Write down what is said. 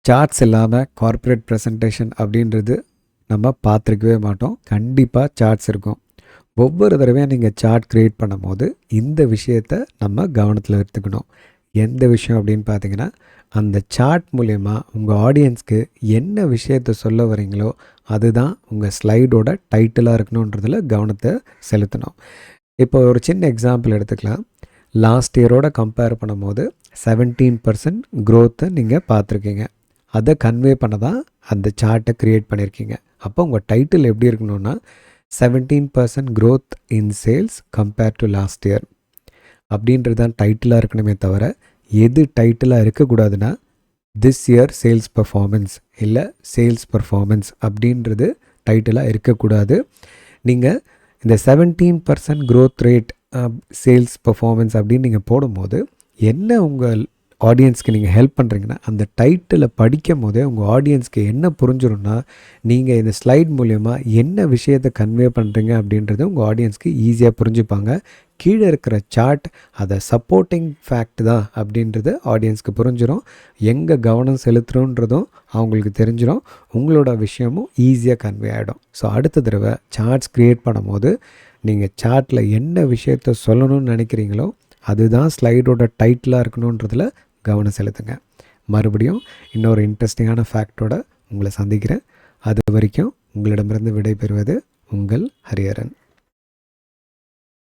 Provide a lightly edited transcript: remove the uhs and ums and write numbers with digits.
Charts இல்லாமல் corporate presentation அப்படின்றது நம்ம பார்த்துருக்கவே மாட்டோம். கண்டிப்பாக சார்ட்ஸ் இருக்கும். ஒவ்வொரு தடவையும் நீங்கள் சார்ட் க்ரியேட் பண்ணும்போது இந்த விஷயத்தை நம்ம கவனத்தில் எடுத்துக்கணும். எந்த விஷயம் அப்படின்னு பார்த்தீங்கன்னா, அந்த சார்ட் மூலயமா உங்கள் ஆடியன்ஸ்க்கு என்ன விஷயத்தை சொல்ல வரீங்களோ அதுதான் உங்கள் ஸ்லைடோட டைட்டிலாக இருக்கணுன்றதில் கவனத்தை செலுத்தணும். இப்போ ஒரு சின்ன எக்ஸாம்பிள் எடுத்துக்கலாம். லாஸ்ட் இயரோட கம்பேர் பண்ணும்போது 17% க்ரோத்தை நீங்கள் பார்த்துருக்கீங்க. அதை கன்வே பண்ண தான் அந்த சார்ட்டை க்ரியேட் பண்ணியிருக்கீங்க. அப்போ உங்கள் டைட்டில் எப்படி இருக்கணும்னா 17% growth in sales compare to last year அப்படின்றது தான் டைட்டிலாக இருக்கணுமே தவிர, எது டைட்டிலாக இருக்கக்கூடாதுன்னா திஸ் இயர் சேல்ஸ் பர்ஃபார்மன்ஸ் இல்லை சேல்ஸ் பர்ஃபார்மன்ஸ் அப்படின்றது டைட்டிலாக இருக்கக்கூடாது. நீங்கள் இந்த 17% க்ரோத் ரேட் சேல்ஸ் பர்ஃபார்மன்ஸ் அப்படின்னு நீங்கள் போடும்போது என்ன உங்கள் ஆடியன்ஸ்க்கு நீங்கள் ஹெல்ப் பண்ணுறீங்கன்னா, அந்த டைட்டிலை படிக்கும் போதே உங்கள் ஆடியன்ஸ்க்கு என்ன புரிஞ்சிடும்னா, நீங்கள் இந்த ஸ்லைட் மூலயமா என்ன விஷயத்தை கன்வே பண்ணுறீங்க அப்படின்றது உங்கள் ஆடியன்ஸ்க்கு ஈஸியாக புரிஞ்சுப்பாங்க. கீழே இருக்கிற சார்ட் அதை சப்போர்ட்டிங் ஃபேக்ட் தான் அப்படின்றது ஆடியன்ஸ்க்கு புரிஞ்சிடும். எங்கே கவனம் செலுத்துகிறோன்றதும் அவங்களுக்கு தெரிஞ்சிடும். உங்களோட விஷயமும் ஈஸியாக கன்வே ஆகிடும். ஸோ அடுத்த தடவை சார்ட்ஸ் க்ரியேட் பண்ணும்போது நீங்கள் சார்ட்டில் என்ன விஷயத்த சொல்லணும்னு நினைக்கிறீங்களோ அதுதான் ஸ்லைடோட டைட்டிலாக இருக்கணுன்றதில் கவனம் செலுத்துங்க. மறுபடியும் இன்னொரு இன்ட்ரெஸ்டிங்கான ஃபேக்டோட உங்களை சந்திக்கிறேன். அது வரைக்கும் உங்களிடமிருந்து விடைபெறுவது உங்கள் ஹரிஹரன்.